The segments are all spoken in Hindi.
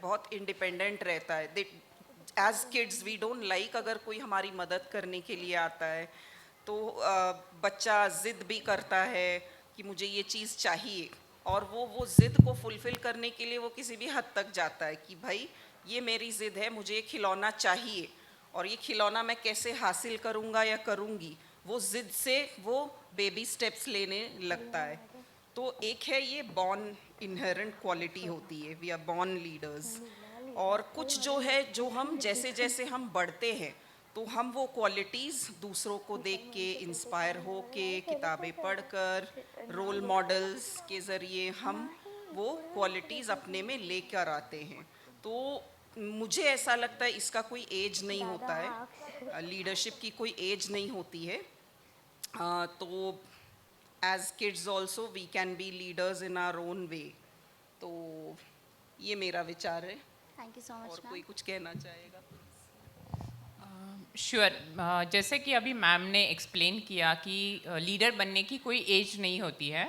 बहुत इंडिपेंडेंट रहता है। As kids we don't like अगर कोई हमारी मदद करने के लिए आता है, तो बच्चा ज़िद भी करता है कि मुझे ये चीज़ चाहिए, और वो ज़िद को फुलफ़िल करने के लिए वो किसी भी हद तक जाता है कि भाई ये मेरी ज़िद है, मुझे ये खिलौना चाहिए, और ये खिलौना मैं कैसे हासिल करूँगा या करूँगी, वो ज़िद से वो बेबी स्टेप्स लेने लगता है। तो एक है ये बॉर्न इनहेरेंट क्वालिटी होती है, वी आर बॉर्न लीडर्स। और कुछ जो है, जो हम जैसे जैसे हम बढ़ते हैं तो हम वो क्वालिटीज़ दूसरों को देख के, इंस्पायर हो के, किताबें पढ़कर, रोल मॉडल्स के ज़रिए हम वो क्वालिटीज़ अपने में लेकर आते हैं। तो मुझे ऐसा लगता है इसका कोई एज नहीं होता है, लीडरशिप की कोई एज नहीं होती है। तो as kids also we can be leaders in our own way. तो ये मेरा विचार है। थैंक यू सो मच और मैम। कोई कुछ कहना चाहेगा? श्योर जैसे कि अभी मैम ने एक्सप्लेन किया कि लीडर बनने की कोई एज नहीं होती है,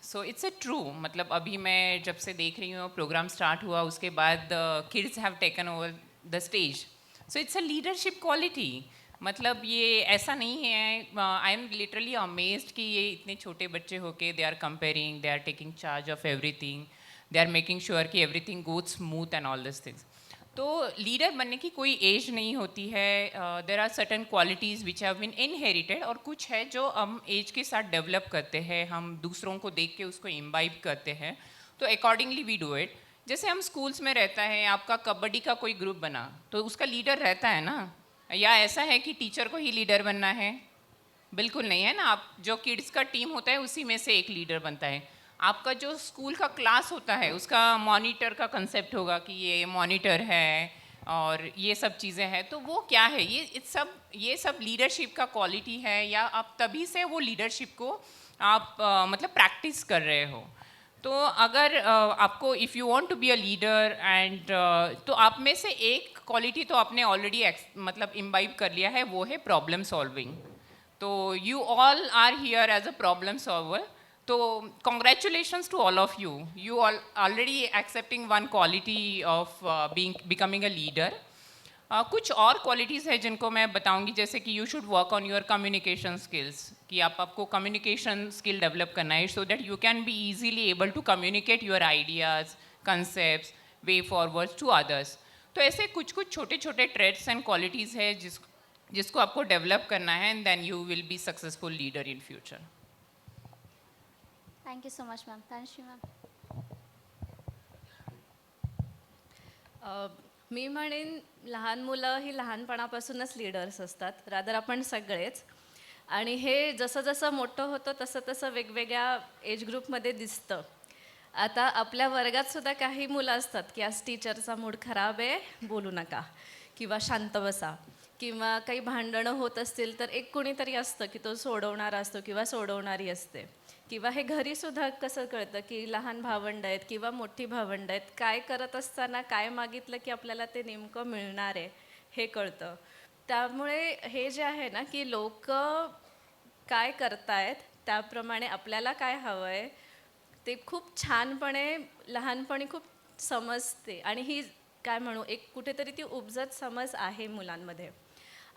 सो इट्स अ ट्रू। मतलब अभी मैं जब से देख रही हूँ प्रोग्राम स्टार्ट हुआ उसके बाद kids have taken over the stage, so it's a leadership quality. मतलब ये ऐसा नहीं है, आई एम लिटरली अमेज्ड कि ये इतने छोटे बच्चे होके they are compering, they are taking charge of everything, they are making sure कि everything goes smooth and all this things. तो लीडर बनने की कोई एज नहीं होती है। There are certain qualities which have been inherited, और कुछ है जो हम एज के साथ डेवलप करते हैं, हम दूसरों को देख के उसको इम्बाइब करते हैं, तो अकॉर्डिंगली वी डू इट। जैसे हम स्कूल्स में रहता है, आपका कबड्डी का कोई ग्रुप बना तो उसका लीडर रहता है ना, या ऐसा है कि टीचर को ही लीडर बनना है? बिल्कुल नहीं है ना। आप जो किड्स का टीम होता है उसी में से एक लीडर बनता है। आपका जो स्कूल का क्लास होता है उसका मॉनिटर का कंसेप्ट होगा कि ये मॉनिटर है और ये सब चीज़ें हैं, तो वो क्या है, ये सब लीडरशिप का क्वालिटी है, या आप तभी से वो लीडरशिप को आप मतलब प्रैक्टिस कर रहे हो। तो अगर आपको if you want to be a leader and, तो आप में से एक क्वालिटी तो आपने ऑलरेडी मतलब इम्बाइब कर लिया है, वो है प्रॉब्लम सॉल्विंग। तो you all are here as a problem solver, तो congratulations to all of you. You all already accepting one quality of becoming a leader. कुछ और क्वालिटीज़ है जिनको मैं बताऊंगी, जैसे कि you should work on your communication skills, कि आपको कम्युनिकेशन स्किल डेवलप करना है so that you can be easily able to communicate your ideas, concept, way forward to others. तो ऐसे कुछ कुछ छोटे छोटे ट्रेड्स एंड क्वालिटीज़ है जिसको आपको डेवलप करना है, and then you will be successful leader in future. Thank you so much ma'am. Tanushree ma'am. मी म्हणेन लहान मुलं ही लहानपणापासूनच लीडर्स असतात, रादर आपण सगळेच. आणि हे जसं जसं मोठं होतं तसं तसं वेगवेगळ्या एज ग्रुपमध्ये दिसतं. आता आपल्या वर्गात सुद्धा काही मुलं असतात की आज टीचरचा मूड खराब आहे, बोलू नका, किंवा शांत बसा, किंवा काही भांडणं होत असतील तर एक कुणीतरी असतं की तो सोडवणारा असतो किंवा सोडवणारी असते. किंवा हे घरीसुद्धा कसं कळतं की लहान भावंड आहेत किंवा मोठी भावंड आहेत, काय करत असताना काय मागितलं की आपल्याला ते नेमकं मिळणार आहे हे कळतं. त्यामुळे हे जे आहे ना की लोक काय करतायत त्याप्रमाणे आपल्याला काय हवं आहे ते खूप छानपणे लहानपणी खूप समजते. आणि ही काय म्हणू, एक कुठेतरी ती उपजत समज आहे मुलांमध्ये.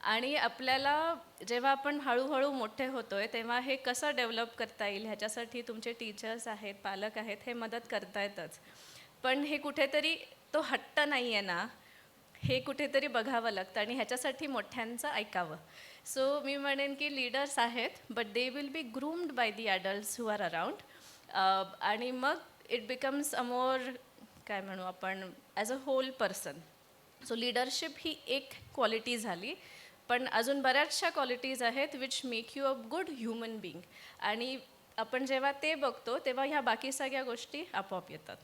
आणि आपल्याला जेव्हा आपण हळूहळू मोठे होतोय तेव्हा हे कसं डेव्हलप करता येईल ह्याच्यासाठी तुमचे टीचर्स आहेत, पालक आहेत, हे मदत करतायतच. पण हे कुठेतरी तो हट्ट नाही आहे ना, हे कुठेतरी बघावं लागतं आणि ह्याच्यासाठी मोठ्यांचं ऐकावं. सो मी म्हणेन की लीडर्स आहेत but they will be groomed by the adults who are around. आणि मग इट बिकम्स अ मोर काय म्हणू आपण as a whole person. So leadership ही एक क्वालिटी झाली, पण अजून बऱ्याचशा क्वालिटीज आहेत which make you a good human being. आणि आपण जेव्हा ते बघतो तेव्हा ह्या बाकी सगळ्या गोष्टी आपोआप येतात.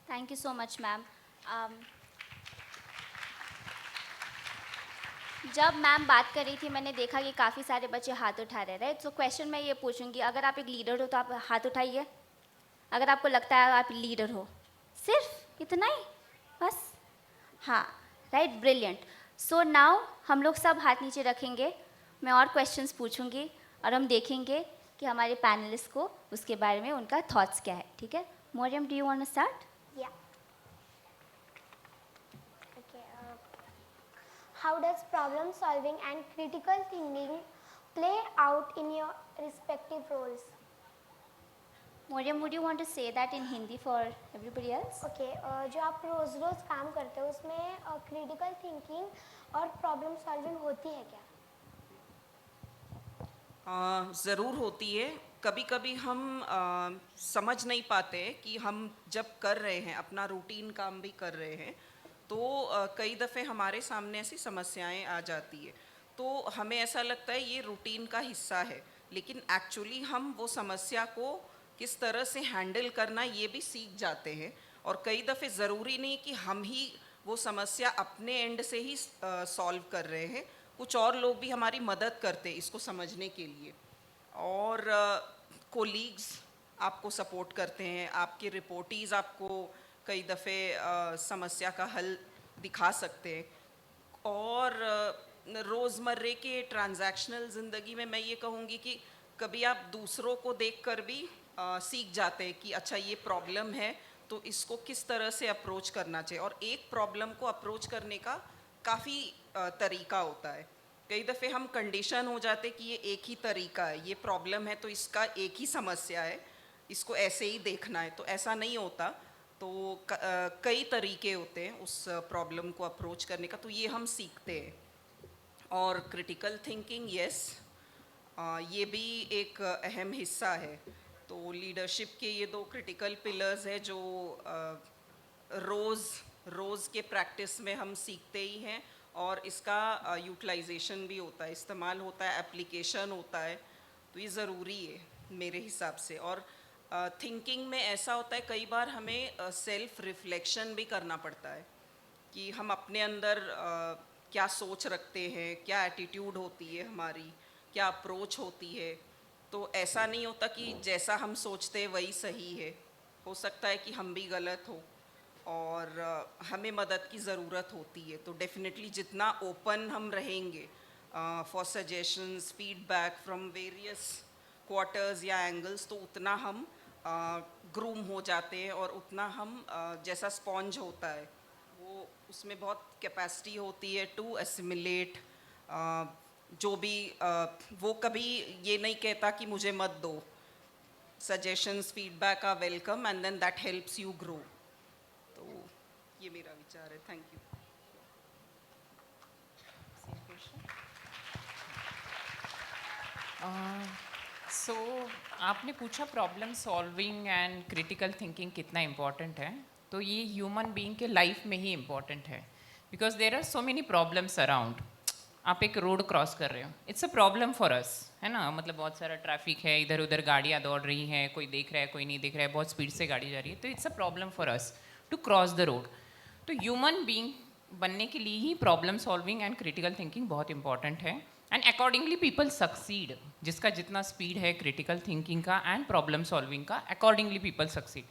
Thank you so much ma'am. जब मैम बात कर रही थी मैंने देखा कि काफ़ी सारे बच्चे हाथ उठा रहे हैं। सो क्वेश्चन मैं ये पूछूंगी, अगर आप एक लीडर हो तो आप हाथ उठाइए, अगर आपको लगता है आप लीडर हो। सिर्फ इतना ही बस? हाँ, राइट, ब्रिलियंट। सो नाउ हम लोग सब हाथ नीचे रखेंगे, मैं और क्वेश्चंस पूछूंगी और हम देखेंगे कि हमारे पैनलिस्ट को उसके बारे में उनका थॉट्स क्या है, ठीक है? Moriam, do you want to start? Yeah. how does problem solving and critical thinking play out in your respective roles? Moriam, would you want to say that in Hindi for everybody else? Okay जो आप रोज़ रोज़ काम करते हो उसमें क्रिटिकल थिंकिंग और प्रॉब्लम सॉल्विंग होती है क्या? ज़रूर होती है। कभी कभी हम समझ नहीं पाते कि हम जब कर रहे हैं, अपना रूटीन काम भी कर रहे हैं, तो कई दफ़े हमारे सामने ऐसी समस्याएं आ जाती है, तो हमें ऐसा लगता है ये रूटीन का हिस्सा है, लेकिन एक्चुअली हम वो समस्या को किस तरह से हैंडल करना ये भी सीख जाते हैं। और कई दफ़े ज़रूरी नहीं कि हम ही वो समस्या अपने एंड से ही सॉल्व कर रहे हैं, कुछ और लोग भी हमारी मदद करते हैं इसको समझने के लिए। और कोलीग्स आपको सपोर्ट करते हैं, आपके रिपोर्टीज़ आपको कई दफ़े समस्या का हल दिखा सकते हैं। और रोज़मर्रे के ट्रांजैक्शनल ज़िंदगी में मैं ये कहूँगी कि कभी आप दूसरों को देखकर भी सीख जाते हैं कि अच्छा ये प्रॉब्लम है तो इसको किस तरह से अप्रोच करना चाहिए। और एक प्रॉब्लम को अप्रोच करने का काफ़ी तरीका होता है। कई दफ़े हम कंडीशन हो जाते कि ये एक ही तरीका है, ये प्रॉब्लम है तो इसका एक ही समस्या है, इसको ऐसे ही देखना है, तो ऐसा नहीं होता। तो कई तरीके होते हैं उस प्रॉब्लम को अप्रोच करने का, तो ये हम सीखते हैं। और क्रिटिकल थिंकिंग, यस, ये भी एक अहम हिस्सा है। तो लीडरशिप के ये 2 क्रिटिकल पिलर्स है जो रोज़ के प्रैक्टिस में हम सीखते ही हैं, और इसका यूटिलाइजेशन भी होता है, इस्तेमाल होता है, एप्लीकेशन होता है, तो ये ज़रूरी है मेरे हिसाब से। और थिंकिंग में ऐसा होता है कई बार हमें सेल्फ रिफ्लेक्शन भी करना पड़ता है कि हम अपने अंदर क्या सोच रखते हैं, क्या एटीट्यूड होती है हमारी, क्या अप्रोच होती है। तो ऐसा नहीं होता कि जैसा हम सोचते हैं वही सही है, हो सकता है कि हम भी गलत हो और हमें मदद की ज़रूरत होती है। तो डेफिनेटली जितना ओपन हम रहेंगे for suggestions, feedback from various quarters या एंगल्स, तो उतना हम ग्रूम हो जाते हैं और उतना हम जैसा स्पॉन्ज होता है वो उसमें बहुत कैपेसिटी होती है टू एसिमिलेट जो भी वो कभी ये नहीं कहता कि मुझे मत दो। Suggestions, feedback are welcome and then that helps you grow. तो ये मेरा विचार है। Thank you. सो आपने पूछा problem solving and critical thinking कितना इम्पॉर्टेंट है, तो ये ह्यूमन बीइंग के लाइफ में ही इम्पॉर्टेंट है, because there are so many problems around. आप एक रोड क्रॉस कर रहे हो, it's a problem for us, है ना, मतलब बहुत सारा ट्रैफिक है, इधर उधर गाड़ियाँ दौड़ रही हैं, कोई देख रहा है कोई नहीं देख रहा है, बहुत स्पीड से गाड़ी जा रही है, तो it's a problem for us to cross the road. तो ह्यूमन बीइंग बनने के लिए ही problem solving and critical thinking बहुत इंपॉर्टेंट है, एंड अकॉर्डिंगली पीपल सक्सीड। जिसका जितना स्पीड है क्रिटिकल थिंकिंग का एंड प्रॉब्लम सॉल्विंग का, अकॉर्डिंगली पीपल सक्सीड।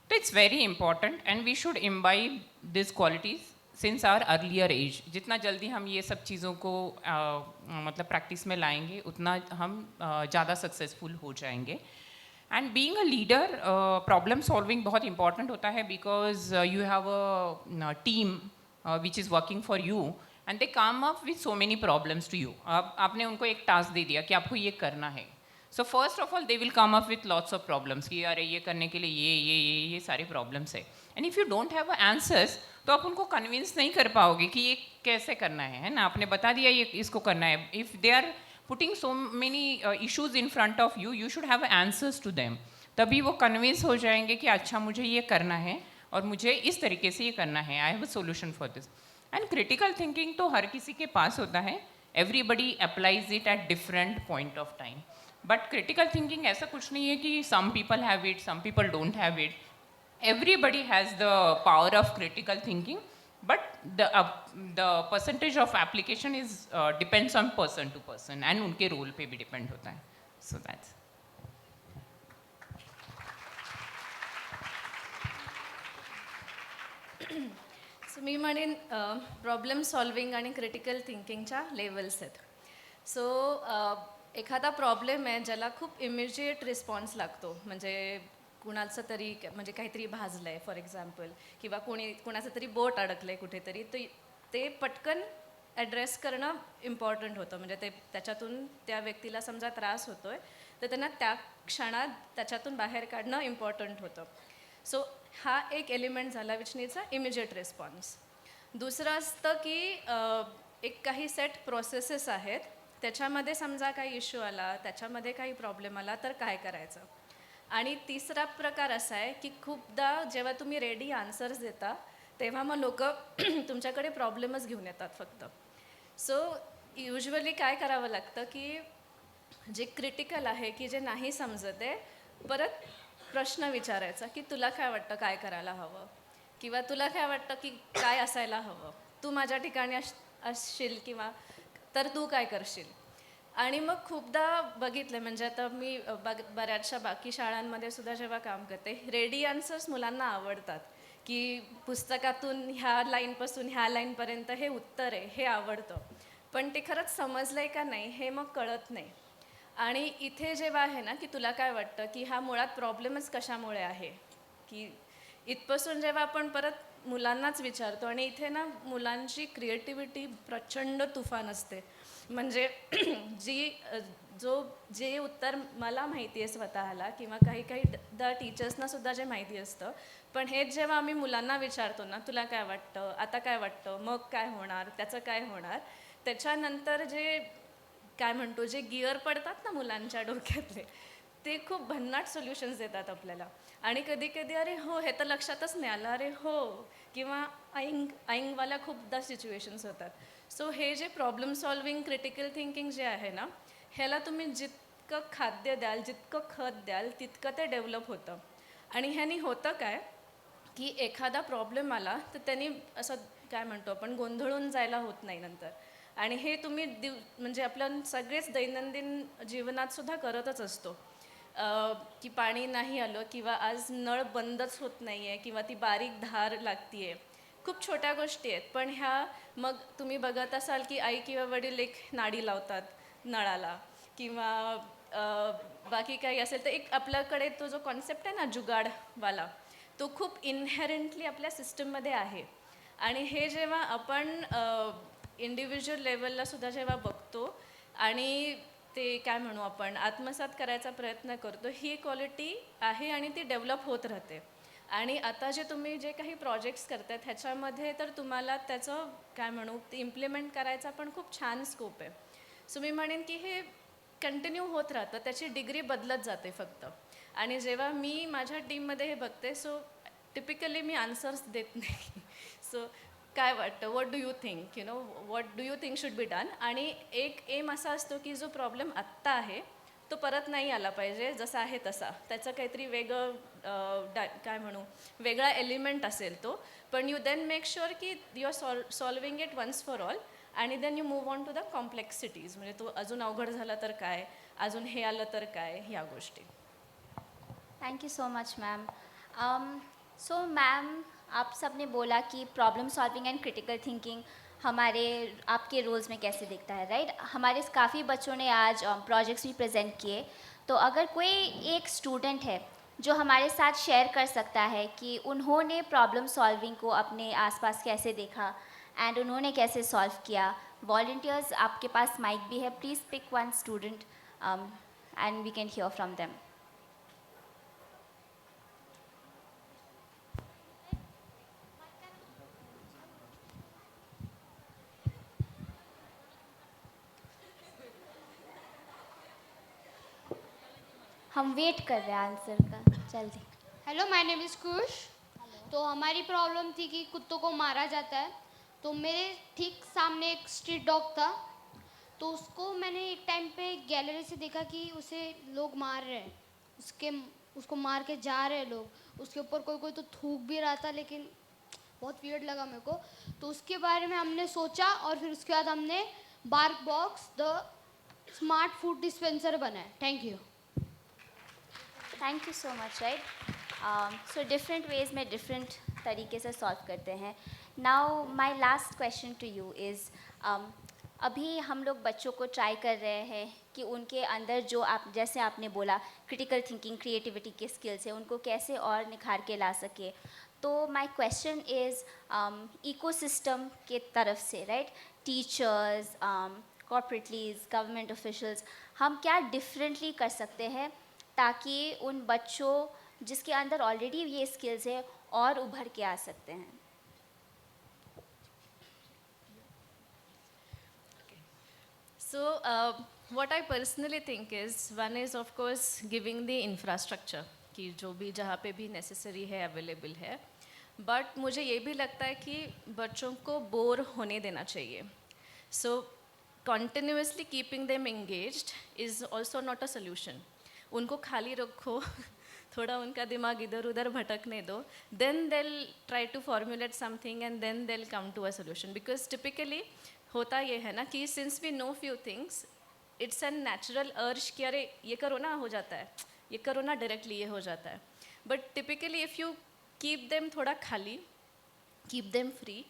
तो it's very important and we should imbibe this qualities since our earlier age. जितना जल्दी हम ये सब चीज़ों को मतलब प्रैक्टिस में लाएंगे उतना हम ज़्यादा सक्सेसफुल हो जाएंगे। And being a leader, problem solving बहुत इंपॉर्टेंट होता है, because you have a team which is working for you and they come up with so many problems to you. आपने उनको एक टास्क दे दिया कि आपको ये करना है, so first of all they will come up with lots of problems कि अरे ये करने के लिए ये सारे प्रॉब्लम्स है, and if you don't have answers तो आप उनको कन्विंस नहीं कर पाओगे कि ये कैसे करना है ना। आपने बता दिया ये इसको करना है। If they are putting so many issues in front of you, you should have answers to them, तभी वो कन्विंस हो जाएंगे कि अच्छा मुझे ये करना है और मुझे इस तरीके से ये करना है, I have a solution for this. And critical thinking तो हर किसी के पास होता है, everybody applies it at different point of time, but critical thinking ऐसा कुछ नहीं है कि some people have it, some people don't have it. Everybody has the power of critical thinking, but the percentage of application is depends on person to person and उनके role पे भी depend होता है. So that's. सो मी म्हणेन प्रॉब्लेम सॉल्विंग आणि क्रिटिकल थिंकिंगच्या लेवल्स आहेत. सो एखादा प्रॉब्लेम आहे ज्याला खूप इमिजिएट रिस्पॉन्स लागतो, म्हणजे कुणाचं तरी म्हणजे काहीतरी भाजलं आहे फॉर एक्झाम्पल, किंवा कोणाचं तरी बोट अडकलं आहे कुठेतरी, तर ते पटकन ॲड्रेस करणं इम्पॉर्टंट होतं. म्हणजे ते त्याच्यातून त्या व्यक्तीला समजा त्रास होतो आहे तर त्यांना त्या क्षणात त्याच्यातून बाहेर काढणं इम्पॉर्टंट होतं. सो हा एक एलिमेंट झाला which needs a immediate response. दुसरं असतं की एक काही सेट प्रोसेसेस आहेत, त्याच्यामध्ये समजा काही इश्यू आला, त्याच्यामध्ये काही प्रॉब्लेम आला तर काय करायचं. आणि तिसरा प्रकार असा आहे की खूपदा जेव्हा तुम्ही रेडी आन्सर्स देता तेव्हा मग लोक तुमच्याकडे प्रॉब्लेमच घेऊन येतात फक्त. सो युजली काय करावं लागतं की जे क्रिटिकल आहे की जे नाही समजत आहे, परत प्रश्न विचारायचा की तुला काय वाटतं काय करायला हवं, किंवा तुला काय वाटतं की काय असायला हवं, तू माझ्या ठिकाणी असशील किंवा तर तू काय करशील. आणि मग खूपदा बघितलं म्हणजे आता मी बऱ्याचशा बाकी शाळांमध्ये सुद्धा जेव्हा काम करते, रेडी आन्सर्स मुलांना आवडतात की पुस्तकातून ह्या लाईनपासून ह्या लाईनपर्यंत हे उत्तर आहे हे आवडतं, पण ते खरंच समजलं आहे का नाही हे मग कळत नाही. आणि इथे जेव्हा आहे ना की तुला काय वाटतं की हा मुळात प्रॉब्लेमच कशामुळे आहे, की इथपासून जेव्हा आपण परत मुलांनाच विचारतो आणि इथे ना मुलांची क्रिएटिव्हिटी प्रचंड तुफान असते. म्हणजे जे उत्तर मला माहिती आहे स्वतःला किंवा काही टीचर्सना सुद्धा जे माहिती असतं, पण हेच जेव्हा आम्ही मुलांना विचारतो ना तुला काय वाटतं, आता काय वाटतं, मग काय होणार, त्याचं काय होणार, त्याच्यानंतर जे काय म्हणतो जे गिअर पडतात ना मुलांच्या डोक्यातले, ते खूप भन्नाट सोल्युशन्स देतात आपल्याला. आणि कधी कधी अरे हो हे तर लक्षातच नाही आलं, अरे हो, किंवा आईंगवाल्या खूपदा सिच्युएशन्स होतात. सो हे जे प्रॉब्लेम सॉल्विंग क्रिटिकल थिंकिंग जे आहे ना, ह्याला तुम्ही जितकं खाद्य द्याल, जितकं खत द्याल, तितकं ते डेव्हलप होतं. आणि ह्यानी होतं काय की एखादा प्रॉब्लेम आला तर त्यांनी असं काय म्हणतो आपण गोंधळून जायला होत नाही नंतर. आणि हे तुम्ही म्हणजे आपल्या सगळेच दैनंदिन जीवनात सुद्धा करतच असतो की पाणी नाही आलं किंवा आज नळ बंदच होत नाही आहे किंवा ती बारीक धार लागती आहे. खूप छोट्या गोष्टी आहेत, पण ह्या मग तुम्ही बघत असाल की आई किंवा वडील एक नाडी लावतात नळाला, किंवा बाकी काही असेल तर एक आपल्याकडे तो जो कॉन्सेप्ट आहे ना जुगाडवाला, तो खूप इनहेरंटली आपल्या सिस्टममध्ये आहे. आणि हे जेव्हा आपण इंडिव्हिज्युअल लेवलला सुद्धा जेव्हा बघतो आणि ते काय म्हणू आपण आत्मसात करायचा प्रयत्न करतो, ही क्वालिटी आहे आणि ती डेव्हलप होत राहते. आणि आता जे तुम्ही जे काही प्रोजेक्ट्स करतायत ह्याच्यामध्ये तर तुम्हाला त्याचं काय म्हणू ते इम्प्लिमेंट करायचा पण खूप छान स्कोप आहे. सो मी म्हणेन की हे कंटिन्यू होत राहतं, त्याची डिग्री बदलत जाते फक्त. आणि जेव्हा मी माझ्या टीममध्ये हे बघते, सो टिपिकली मी आन्सर्स देत नाही. सो काय वाटतं, what do you think, what do you think should be done. आणि एक एम असा असतो की जो प्रॉब्लेम आत्ता आहे तो परत नाही आला पाहिजे जसा आहे तसा, त्याचं काहीतरी वेगळं काय म्हणू वेगळा एलिमेंट असेल तो. पण यू देन मेक शुअर की you are solving it once for all, आणि then you move on to the complexities. म्हणजे तो अजून अवघड झाला तर काय, अजून हे आलं तर काय, ह्या गोष्टी. Thank you so much ma'am. So ma'am, आप सबने बोला कि problem solving and critical thinking हमारे आपके रोल्स में कैसे दिखता है, राइट? हमारे काफ़ी बच्चों ने आज प्रोजेक्ट्स भी प्रेजेंट किए. तो अगर कोई एक स्टूडेंट है जो हमारे साथ शेयर कर सकता है कि उन्होंने प्रॉब्लम सॉल्विंग को अपने आसपास कैसे देखा एंड उन्होंने कैसे सॉल्व किया. वॉल्टियर्स, आपके पास माइक भी है, please pick one student and we can hear from them. हम वेट कर रहे हैं आंसर का, जल्दी. Hello, my name is Kush. तो हमारी प्रॉब्लम थी कि कुत्तों को मारा जाता है. तो मेरे ठीक सामने एक स्ट्रीट डॉग था. तो उसको मैंने एक टाइम पे गैलरी से देखा कि उसे लोग मार रहे हैं, उसको मार के जा रहे हैं लोग. उसके ऊपर कोई कोई तो थूक भी रहा था, लेकिन बहुत वियर्ड लगा मेरे को. तो उसके बारे में हमने सोचा और फिर उसके बाद हमने bark box the smart food dispenser बनाया. Thank you. Thank you so much. Right, so different ways में डिफरेंट तरीके से सॉल्व करते हैं. Now my last question to you is, अभी हम लोग बच्चों को ट्राई कर रहे हैं कि उनके अंदर जो आप जैसे आपने बोला क्रिटिकल थिंकिंग क्रिएटिविटी के स्किल्स है उनको कैसे और निखार के ला सके। तो माय क्वेश्चन इज़ इकोसिस्टम के तरफ से, right, teachers, corporate leads, government officials, हम क्या डिफरेंटली कर सकते हैं ताकि उन बच्चों जिसके अंदर ऑलरेडी ये स्किल्स है और उभर के आ सकते हैं। So, what I personally think is, one is of course giving the infrastructure कि जो भी जहाँ पे भी necessary है available है, but मुझे ये भी लगता है कि बच्चों को बोर होने देना चाहिए. So, continuously keeping them engaged is also not a solution. उनको खाली रखो थोड़ा उनका दिमाग इधर उधर भटकने दो, then they'll try to formulate something and then they'll come to a solution. Because typically होता ये है ना कि since we know few things, it's a natural urge कि अरे ये करो ना हो जाता है, ये करो ना directly ये हो जाता है. But typically if you keep them थोड़ा खाली, keep them free,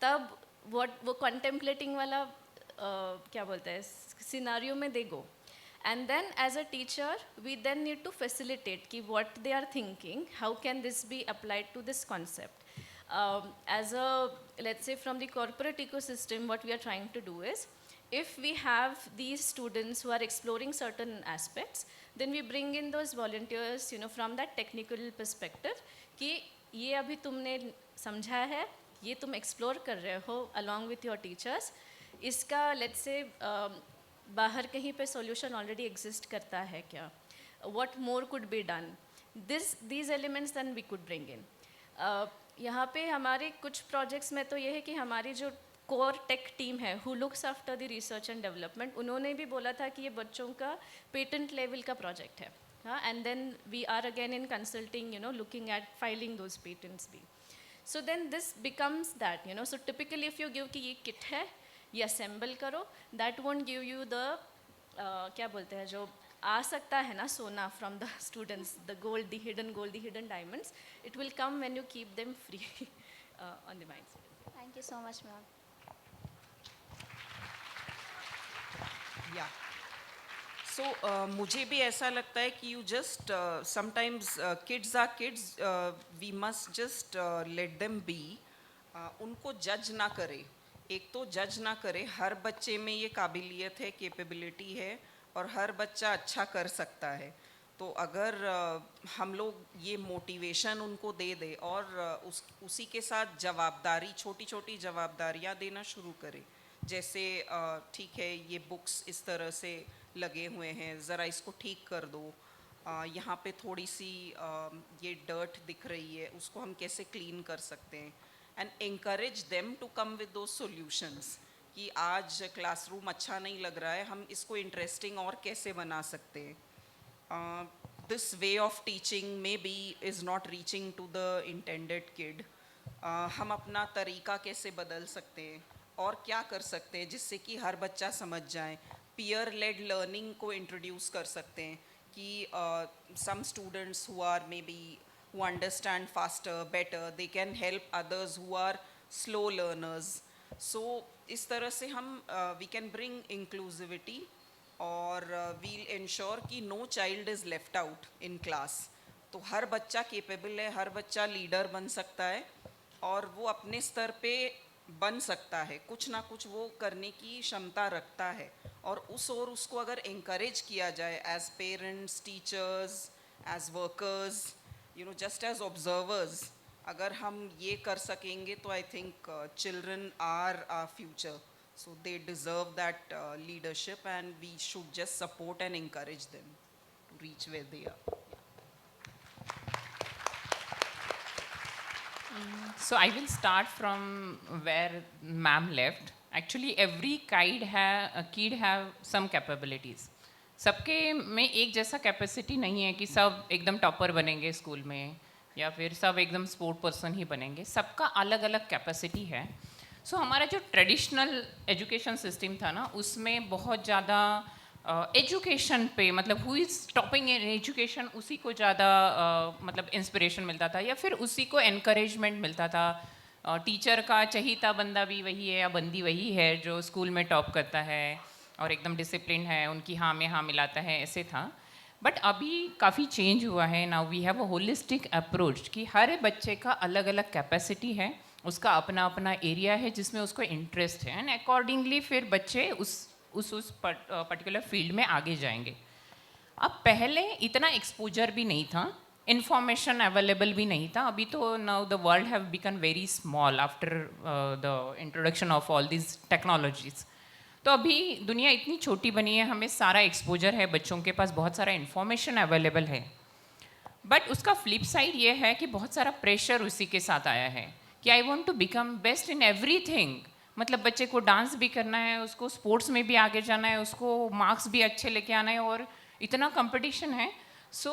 तब वो contemplating वाला क्या बोलते हैं scenario में they go. And then as a teacher, we then need to facilitate ki what they are thinking, how can this be applied to this concept. As a, let's say from the corporate ecosystem, what we are trying to do is, if we have these students who are exploring certain aspects, then we bring in those volunteers, from that technical perspective, कि ये अभी तुमने समझा है, ये तुम explore कर रहे हो along with your teachers, इसका let's say बाहर कहीं पे solution already exist करता है क्या? What more could be done? These elements then we could bring in. यहाँ पे हमारे कुछ projects में तो ये है कि हमारी जो core tech team है, who looks after the research and development, उन्होंने भी बोला था कि ये बच्चों का patent level का project है, and then we are again in consulting, looking at filing those patents भी. So then this becomes that, so typically if you give कि ये kit है, ये assemble करो, that won't give you the क्या बोलते हैं जो आ सकता है ना सोना from the students, the gold, the hidden gold, the hidden diamonds. It will come when you keep them free on the minds. Thank you so much, ma'am. या सो मुझे भी ऐसा लगता है कि you just sometimes kids are kids, we must just let them be. उनको जज ना करे, एक तो जज ना करे, हर बच्चे में ये काबिलियत है, कैपेबिलिटी है और हर बच्चा अच्छा कर सकता है. तो अगर हम लोग ये मोटिवेशन उनको दे दे और उसी के साथ जवाबदारी, छोटी छोटी जवाबदारियाँ देना शुरू करें. जैसे ठीक है ये बुक्स इस तरह से लगे हुए हैं, ज़रा इसको ठीक कर दो, यहाँ पे थोड़ी सी ये डर्ट दिख रही है, उसको हम कैसे क्लीन कर सकते हैं. And encourage them to come with those solutions कि आज क्लासरूम अच्छा नहीं लग रहा है, हम इसको इंटरेस्टिंग और कैसे बना सकते हैं. This way of teaching maybe is not reaching to the intended kid. हम अपना तरीका कैसे बदल सकते हैं और क्या कर सकते हैं जिससे कि हर बच्चा समझ जाए. peer led learning को introduce कर सकते हैं कि some students who are maybe who understand faster, better, they can help others who are slow learners. So इस तरह से हम we can bring inclusivity और we'll ensure कि no child is left out in class. तो हर बच्चा capable है, हर बच्चा leader बन सकता है और वो अपने स्तर पे बन सकता है, कुछ ना कुछ वो करने की क्षमता रखता है. और उसको अगर encourage किया जाए as parents, teachers, as workers, just as observers, अगर हम ये कर सकेंगे तो I think children are our future, so they deserve that leadership and we should just support and encourage them to reach where they are. So I will start from where ma'am left. Actually, every kid have some capabilities. सबके में एक जैसा कैपेसिटी नहीं है कि सब एकदम टॉपर बनेंगे स्कूल में या फिर सब एकदम स्पोर्ट पर्सन ही बनेंगे. सबका अलग अलग कैपेसिटी है. सो हमारा जो ट्रेडिशनल एजुकेशन सिस्टम था ना, उसमें बहुत ज़्यादा एजुकेशन पे मतलब who is topping in education उसी को ज़्यादा मतलब इंस्पिरेशन मिलता था या फिर उसी को एनकरेजमेंट मिलता था. टीचर का चहीता बंदा भी वही है या बंदी वही है जो स्कूल में टॉप करता है. और एकदम डिसिप्लिन है, उनकी हाँ में हाँ मिलाता है, ऐसे था. बट अभी काफ़ी चेंज हुआ है. Now we have a holistic approach कि हर बच्चे का अलग अलग कैपेसिटी है, उसका अपना अपना एरिया है जिसमें उसको इंटरेस्ट है, एंड अकॉर्डिंगली फिर बच्चे उस पर्टिकुलर फील्ड में आगे जाएंगे. अब पहले इतना एक्सपोजर भी नहीं था, इंफॉर्मेशन अवेलेबल भी नहीं था. अभी तो now the world have become very small after the introduction of all this technologies. तो अभी दुनिया इतनी छोटी बनी है, हमें सारा एक्सपोजर है, बच्चों के पास बहुत सारा इंफॉर्मेशन अवेलेबल है. बट उसका फ्लिप साइड ये है कि बहुत सारा प्रेशर उसी के साथ आया है कि I want to become best in everything. मतलब बच्चे को डांस भी करना है, उसको स्पोर्ट्स में भी आगे जाना है, उसको मार्क्स भी अच्छे लेके आना है, और इतना कंपटीशन है. So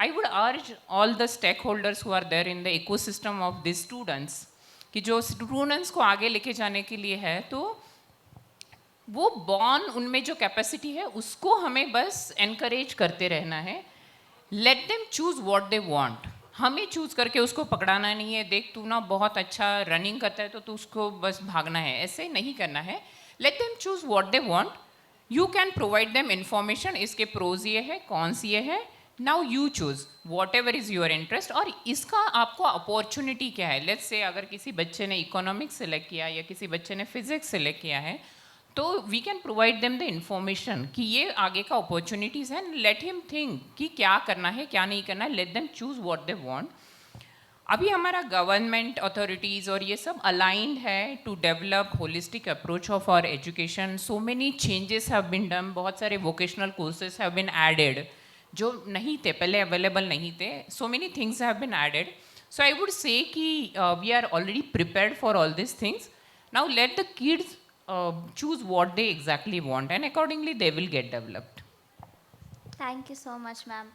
I would urge all the stakeholders who are there in the ecosystem of this students कि जो स्टूडेंट्स को आगे लेके जाने के लिए है, तो वो बॉर्न उनमें जो कैपेसिटी है उसको हमें बस एनकरेज करते रहना है. Let them choose what they want. हमें चूज करके उसको पकड़ाना नहीं है, देख तू ना बहुत अच्छा रनिंग करता है तो तू उसको बस भागना है, ऐसे नहीं करना है. Let them choose what they want. You can provide them information, इसके प्रोज ये है, कॉन्स ये है. Now you choose what ever is your interest, और इसका आपको अपॉर्चुनिटी क्या है. लेट्स से अगर किसी बच्चे ने इकोनॉमिक्स सेलेक्ट किया या किसी बच्चे ने फिजिक्स सेलेक्ट किया है, तो we can provide them the information कि ये आगे का अपॉर्चुनिटीज़ हैं. लेट हिम थिंक कि क्या करना है क्या नहीं करना है. Let them choose what they want. अभी हमारा गवर्नमेंट अथॉरिटीज़ और ये सब अलाइंड है to develop holistic approach of our education. So many changes have been done. बहुत सारे vocational courses have been added जो नहीं थे पहले, अवेलेबल नहीं थे. So many things have been added. So I would say कि we are already prepared for all this things. Now let the kids choose what they exactly want, and accordingly they will get developed. Thank you so much ma'am.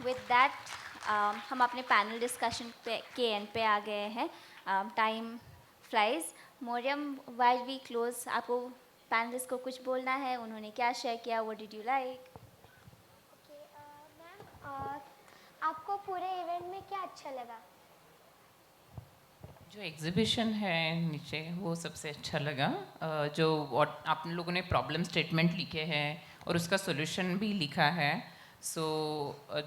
With that हम अपने पैनल डिस्कशन के एंड पे आ गए हैं. Time flies. मोरियम, व्हाइल वी क्लोज, आपको पैनलिस्ट को कुछ बोलना है, उन्होंने क्या शेयर किया, what did you like? Okay ma'am, आपको पूरे इवेंट में क्या अच्छा लगा? जो एग्जीबिशन है नीचे वो सबसे अच्छा लगा. जो आप लोगों ने प्रॉब्लम स्टेटमेंट लिखे हैं और उसका सोल्यूशन भी लिखा है. So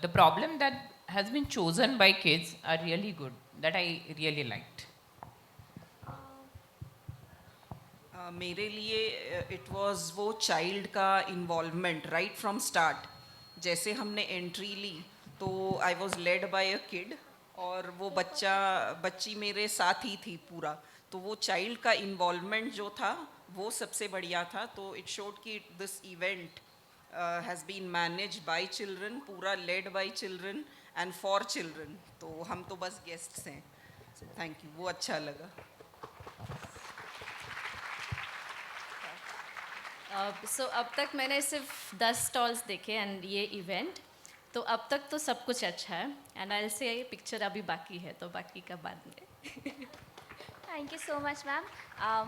the problem that has been chosen by kids are really good. That I really liked. मेरे लिए इट वाज वो चाइल्ड का इन्वॉल्वमेंट राइट फ्रॉम स्टार्ट. जैसे हमने एंट्री ली तो I was led by a kid, और वो बच्ची मेरे साथ ही थी पूरा. तो वो चाइल्ड का इन्वॉल्वमेंट जो था वो सबसे बढ़िया था. तो इट शोड कि this event has been manage by children, पूरा led by children and for children. तो हम तो बस गेस्ट्स हैं. थैंक यू, वो अच्छा लगा. सो अब तक मैंने सिर्फ 10 स्टॉल्स देखे एंड ये इवेंट, तो अब तक तो सब कुछ अच्छा है. एंड आई से पिक्चर अभी बाकी है, तो बाकी का बाद में. Thank you so much ma'am.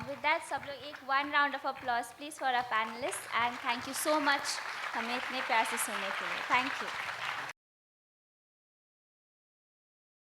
With that सब लोग एक 1 round of applause please for our panelist, and thank you so much हमें इतने प्यार से सुनने के लिए. Thank you.